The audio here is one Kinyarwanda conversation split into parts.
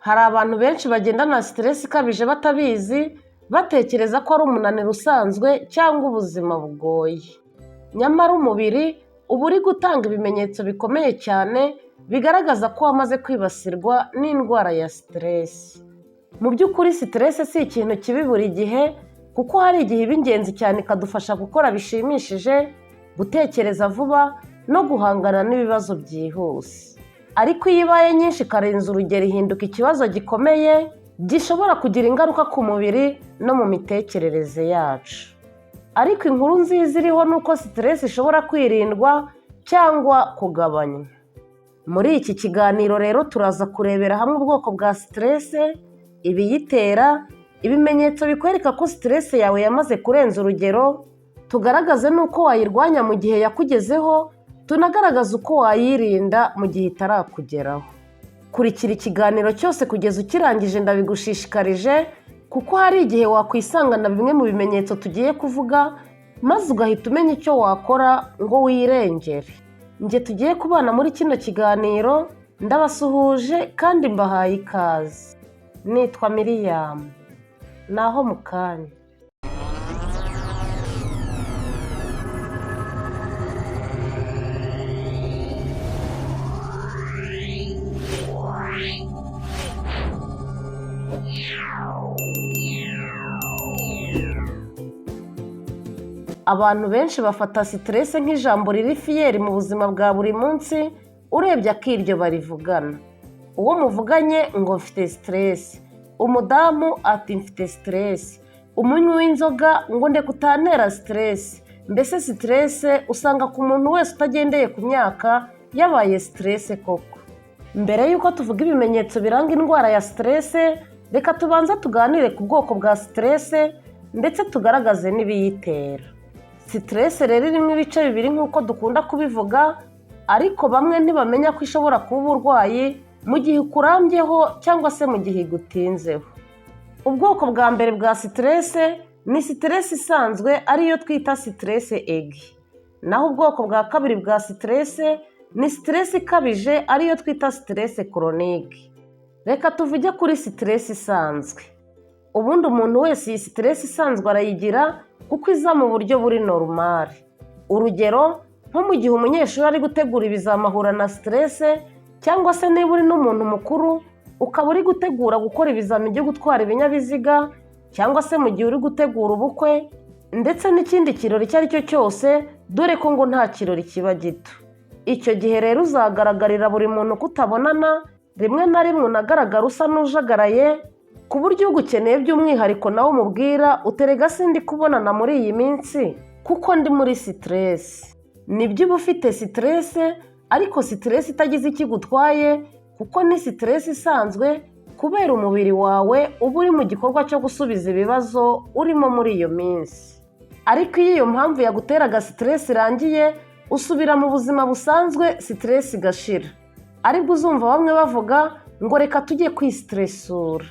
Hari abantu benshi bagendana stress ikabije batabizi, batekereza ko ari umunaniro usanzwe cyangwa ubuzima bugoye. Nyamara umubiri uba uri gutanga ibimenyetso bikomeye cyane bigaragaza ko wamaze kwibasirwa n'indwara ya stress. Mu by'ukuri stress si ikintu kibi buri gihe, kuko hari igihe iba ingenzi cyane ikadufasha gukora bishimishije, gutekereza vuba no guhangana n'ibibazo byihuse. Ariko iyo ibaye nyinshi ikarenza urugero ihinduka ikibazo gikomeye, gishobora kugira ingaruka ku mubiri no mu mitekerereze yacu. Ariko inkuru nziza iriho ni uko stress ishobora kwirindwa cyangwa kugabanywa. Muri iki kiganiro rero turaza kurebera hamwe ubwoko bwa stress, ibiyitera, ibimenyetso bikwereka ko stress yawe yamaze kurenza urugero, tugaragaze n'uko wayirwanya mu gihe yakugezeho, tunagaragaza uko wayirinda mu gihe itarakugeraho. Kurikira ikiganiro cyose kugeza ukirangije ndabigushishikarije, kuko hari igihe wakwisangana bimwe mu bimenyetso tugiye kuvuga, maze ugahita umenya icyo wakora ngo wirengere. Njye tugiye kubana muri kino kiganiro, ndabasuhuje kandi mbahaye ikaze. Nitwa Miriam. Naho mu kanya. Abantu benshi bafata stress nk'ijambo riri fiyeri mu buzima bwa buri munsi, urebye akiryo barivugana. Uwo muvuganye ngo mfite stress, umudamu ati mfite stress, umunywi w'inzoga ngo ndeka utantera stress. Mbese stress usanga ku muntu wese utagendeye ku myaka yabaye stress koko. Mbere y'uko tuvuga ibimenyetso biranga indwara ya stress, reka tubanza tuganire ku bwoko bwa stress ndetse tugaragaze n'ibiyitera. Stress rero irimo ibice bibiri nk'uko dukunda kubivuga, ariko bamwe ntibamenya ko ishobora kuba uburwayi mu gihe ukurambyeho cyangwa se mu gihe igutinzeho. Ubwoko bwa mbere bwa stress ni stress isanzwe, ariyo twita stress aigu. Naho ubwoko bwa kabiri bwa stress ni stress ikabije, ariyo twita stress chronique. Reka tuvuge kuri stress isanzwe. Ubundi umuntu wese iyi stress isanzwe arayigira kuko iza mu buryo buri normal. Urugero, nko mu gihe umunyeshuri ari gutegura ibizami ahura na stress, cyangwa se niba uri n'umuntu mukuru ukaba uri gutegura gukora ibizami byo gutwara ibinyabiziga, cyangwa se mu gihe uri gutegura ubukwe ndetse n'ikindi kirori icyo ari cyo cyose, dore ko ngo nta kirori kiba gito. Icyo gihe rero uzagaragarira buri muntu kutabonana, rimwe na rimwe unagaragara usa n'ujagaraye, ku buryo ugukeneye by'umwihariko nawe umubwira uterega sindi kubonana muri iyi minsi kuko ndi muri stress. Nibyo uba ufite stress, ariko stress itagize ikigutwaye, kuko ni stress isanzwe kubera umubiri wawe uba uri mu gikorwa cyo gusubiza ibibazo urimo muri iyo minsi. Ariko iyo mpamvu yaguteraga stress irangiye, usubira mu buzima busanzwe, stress igashira. Aribwo uzumva bamwe bavuga ngo reka tujye kwistressura.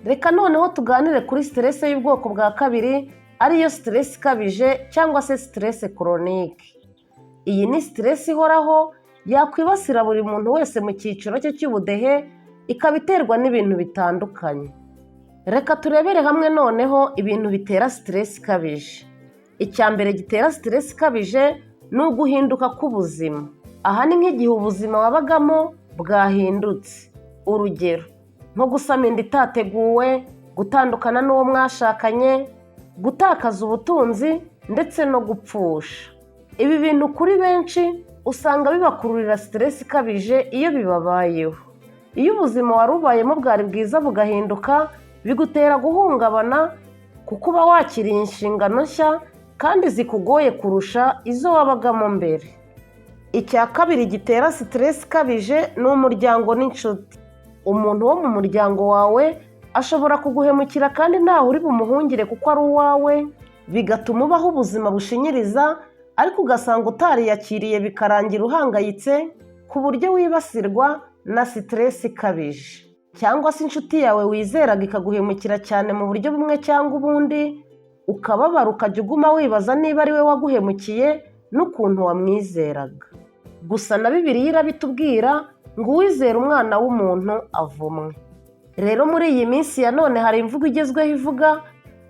Reka noneho tuganire kuri stress y'ubwoko bwa kabiri, ariyo stress ikabije cyangwa se stress chronique. Iyi ni stress ihoraho, yakwibasira buri muntu wese mu cyiciro cye cy'ubudehe, ikaba iterwa n'ibintu bitandukanye. Reka turebere hamwe noneho ibintu bitera stress ikabije. Icya mbere gitera stress ikabije ni uguhinduka k'ubuzima. Aha ni nk'igihe ubuzima wabagamo bwahindutse. Urugero, nko gusama inda itateguwe, gutandukana n'uwo mwashakanye, gutakaza ubutunzi ndetse no gupfusha. Ibi bintu kuri benshi usanga bibakururira stress ikabije iyo bibabayeho. Iyo ubuzima wari ubayemo bwari bwiza bugahinduka, bigutera guhungabana, kuko uba wakiriye inshingano nshya kandi zikugoye kurusha izo wabagamo mbere. Icya kabiri gitera stress ikabije ni umuryango n'inshuti. Umuntu wo mu muryango wawe ashobora kuguhemukira kandi ntaho uri bumuhungire kuko ari uwawe, bigatuma ubaho ubuzima bushinyiriza, ariko ugasanga utariyakiriye bikarangira uhangayitse ku buryo wibasirwa na stress ikabije. Cyangwa se inshuti yawe wizeraga ikaguhemukira cyane mu buryo bumwe cyangwa ubundi, ukababara ukajya uguma wibaza niba ari we waguhemukiye n'ukuntu wamwizeraga. Gusa na Bibiliya irabitubwira ngo uwizera umwana w'umuntu avumwe. Rero muri iyi minsi ya none hari imvugo igezweho ivuga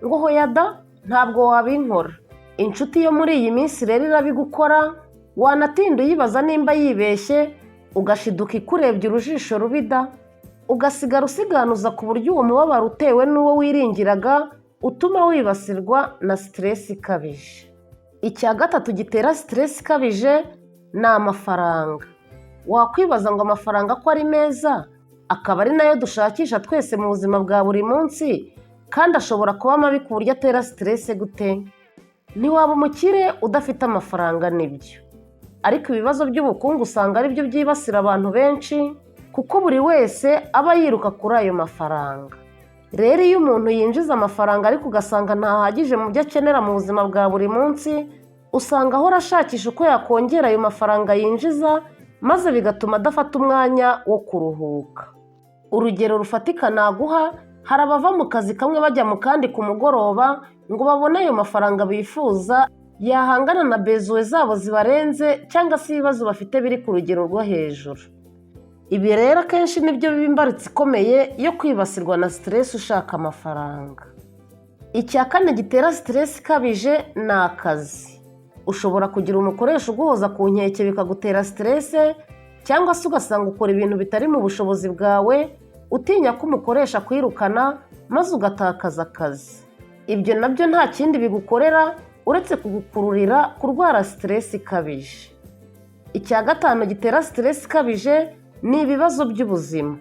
ngo hoya da ntabwo wabinkora. Inshuti yo muri iyi minsi rero irabigukora, wanatinda uyibaza nimba yibeshye, ugashiduka ikurebye urujisho rubida, ugasigara usiganuza ku buryo uwo mubabaro utewe n'uwo wiringiraga utuma wibasirwa na stress ikabije. Icya gatatu gitera stress ikabije ni amafaranga. Wakwibaza ngo amafaranga ko ari meza, akaba ari nayo dushakisha twese mu buzima bwa buri munsi, kandi ashobora kuba mabi ku buryo atera stress gute? Ntiwaba umukire udafite amafaranga nibyo, ariko ibibazo by'ubukungu usanga ari byo byibasira abantu benshi, kuko buri wese aba yiruka kuri ayo mafaranga. Rero iyo umuntu yinjiza amafaranga ariko ugasanga ntahagije mu byo akenera mu buzima bwa buri munsi, usanga ahora ashakisha uko yakongera ayo mafaranga yinjiza, maze bigatuma adafata umwanya wo kuruhuka. Urugero rufatika naguha, hari abava mu kazi kamwe bajya mu kandi ku mugoroba ngo babone ayo mafaranga bifuza yahangana na bezuwe zabo zibarenze cyangwa se ibibazo bafite biri ku rugero rwo hejuru. Ibi rero akenshi nibyo biba imbarutso ikomeye yo kwibasirwa na stress ushaka amafaranga. Icya kane gitera stress ikabije ni akazi. Ushobora kugira umukoresha uguhoza ku nkeke bikagutera stress, cyangwa se ugasanga ukora ibintu bitari mu bushobozi bwawe, utinya ko umukoresha kwirukana maze ugatakaza akazi. Ibyo nabyo nta kindi bigukorera uretse kugukururira kurwara stress ikabije. Icya gatanu gitera stress ikabije ni ibibazo by'ubuzima.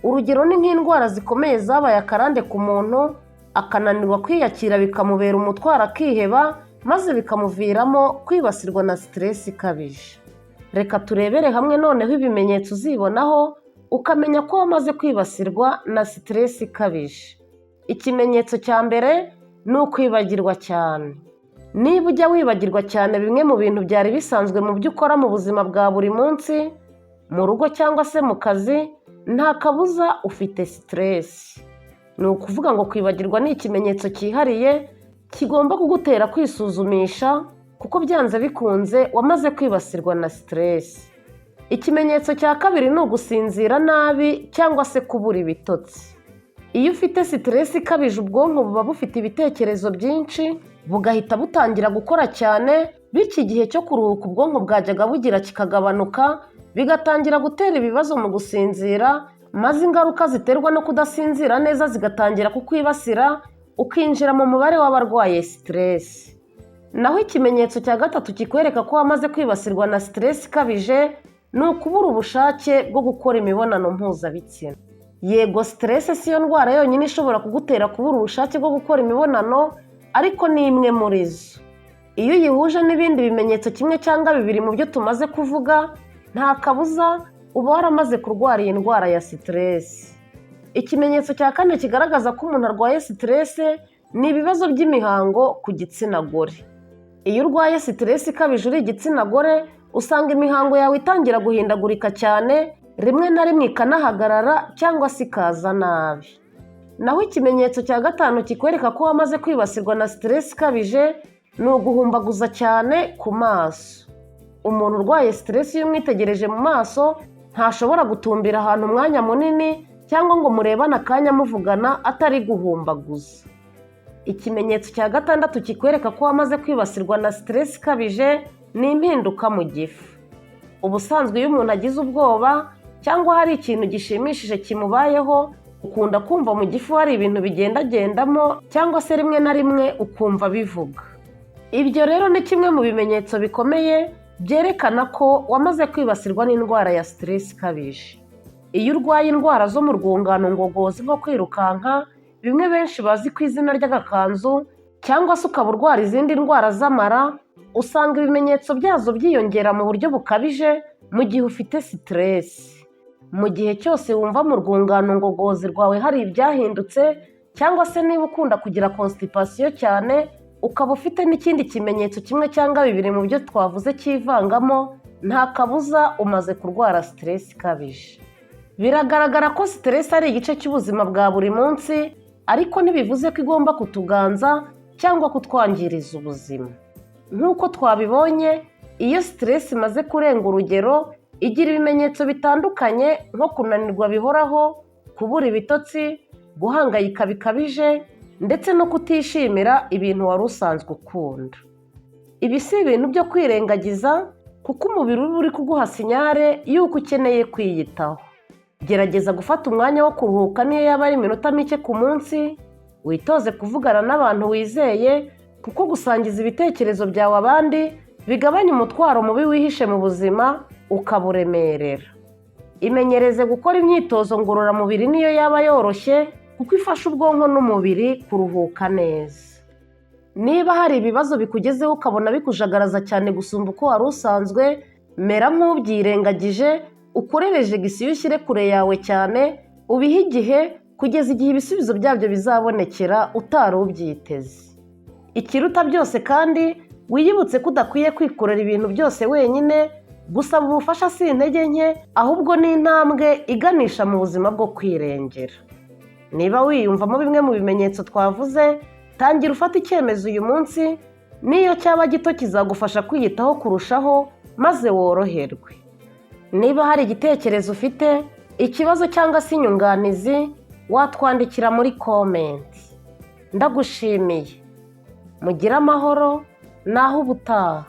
Urugero ni nk'indwara zikomeye zabaye akarande ku muntu, akananirwa kwiyakira bikamubera umutwaro akiheba, maze bikamuviramo kwibasirwa na stress ikabije. Reka turebere hamwe noneho ibimenyetso uzibonaho ukamenya ko wamaze kwibasirwa na stress ikabije. Ikimenyetso cya mbere ni ukwibagirwa cyane. Niba ujya wibagirwa cyane bimwe mu bintu byari bisanzwe mu byo ukora mu buzima bwa buri munsi, mu rugo cyangwa se mu kazi, nta kabuza ufite stress. Ni ukuvuga ngo kwibagirwa ni ikimenyetso cyihariye kigomba kugutera kwisuzumisha, kuko byanze bikunze wamaze kwibasirwa na stress. Ikimenyetso cya kabiri ni ugusinzira nabi cyangwa se kubura ibitotsi. Iyo ufite stress ikabije ubwonko buba bufite ibitekerezo byinshi, bugahita butangira gukora cyane, bityo igihe cyo kuruhuka ubwonko bwajyaga bugira kikagabanuka, bigatangira gutera ibibazo mu gusinzira, maze ingaruka ziterwa no kudasinzira neza zigatangira kukwibasira, ukinjira mu mubare w'abarwaye stress. Naho ikimenyetso cya gatatu kikwereka ko wamaze kwibasirwa na stress ikabije ni ukubura ubushake bwo gukora imibonano mpuzabitsina. Yego, stress si yo ndwara yonyine ishobora kugutera kubura ubushake bwo gukora imibonano, ariko ni imwe muri zo. Iyo uyihuje n'ibindi bimenyetso kimwe cyangwa bibiri mu byo tumaze kuvuga, nta kabuza uba waramaze kurwara iyi ndwara ya stress. Ikimenyetso cya kane kigaragaza ko umuntu arwaye stress ni ibibazo by'imihango ku gitsina gore. Iyo urwaye stress ikabije uri igitsina gore, usanga imihango yawe itangira guhindagurika cyane, rimwe na rimwe ikanahagarara cyangwa se ikaza nabi. Naho ikimenyetso cya gatanu kikwereka ko wamaze kwibasirwa na stress ikabije ni uguhumbaguza cyane ku maso. Umuntu urwaye stress iyo umwitegereje mu maso ntashobora gutumbira ahantu umwanya munini, cyangwa ngo murebane akanya muvugana atari guhumbaguza. Ikimenyetso cya gatandatu kikwereka ko wamaze kwibasirwa na stress ikabije ni impinduka mu gifu. Ubusanzwe iyo umuntu agize ubwoba cyangwa hari ikintu gishimishije kimubayeho, ukunda kumva mu gifu hari ibintu bigendagendamo, cyangwa se rimwe na rimwe ukumva bivuga. Ibyo rero ni kimwe mu bimenyetso bikomeye byerekana ko wamaze kwibasirwa n'indwara ya stress ikabije. Iyo urwaye indwara zo mu rwungano ngogozi nko kwirukanka, bimwe benshi bazi ku izina ry'agakanzu, cyangwa se ukaba urwara izindi ndwara z'amara, usanga ibimenyetso byazo byiyongera mu buryo bukabije mu gihe ufite stress. Mu gihe cyose wumva mu rwungano ngogozi rwawe hari ibyahindutse, cyangwa se niba ukunda kugira constipation cyane, ukaba ufite n'ikindi kimenyetso kimwe cyangwa bibiri mu byo twavuze cyivangamo, nta kabuza umaze kurwara stress ikabije. Biragaragara ko stress ari igice cy'ubuzima bwa buri munsi, ariko ntibivuze ko igomba kutuganza cyangwa kutwangiriza ubuzima. Nk'uko twabibonye, iyo stress imaze kurenga urugero, igira ibimenyetso bitandukanye nko kunanirwa bihoraho, kubura ibitotsi, guhangayika bikabije ndetse no kutishimira ibintu wari usanzwe ukunda. Ibi si ibintu byo kwirengagiza kuko umubiri uba uri kuguha sinyare y'uko ukeneye kwiyitaho. Gerageza gufata umwanya wo kuruhuka niyo yaba ari iminota mike ku munsi, witoze kuvugana n'abantu wizeye kuko gusangiza ibitekerezo byawe abandi bigabanya umutwaro mubi wihishe mu buzima ukaburemerera. Imenyereze gukora imyitozo ngororamubiri niyo yaba yoroshye kuko ifasha ubwonko n'umubiri kuruhuka neza. Niba hari ibibazo bikugezeho ukabona bikujagaraza cyane gusumba uko wari usanzwe, mera nk'ubyirengagije, ukorereje gisiyo ushyire kure yawe cyane, ubihe igihe kugeza igihe ibisubizo byabyo bizabonekera utari ubyiteze. Ikiruta byose kandi, wiyibutse ko udakwiye kwikorera ibintu byose wenyine, gusaba ubufasha si intege nke, ahubwo ni intambwe iganisha mu buzima bwo kwirengera. Niba wiyumvamo bimwe mu bimenyetso twavuze, tangira ufata icyemezo uyu munsi, n'iyo cyaba gito kizagufasha kwiyitaho kurushaho maze woroherwe. Niba hari igitekerezo ufite, ikibazo cyangwa se inyunganizi, watwandikira muri komenti. Ndagushimiye. Mugire amahoro, naho ubutaha.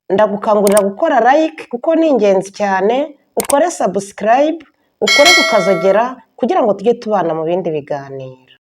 Ndagukangurira gukora like kuko ni ingenzi cyane, ukore subscribe, ukore kukazogera kugira ngo tujye tubana mu bindi biganiro.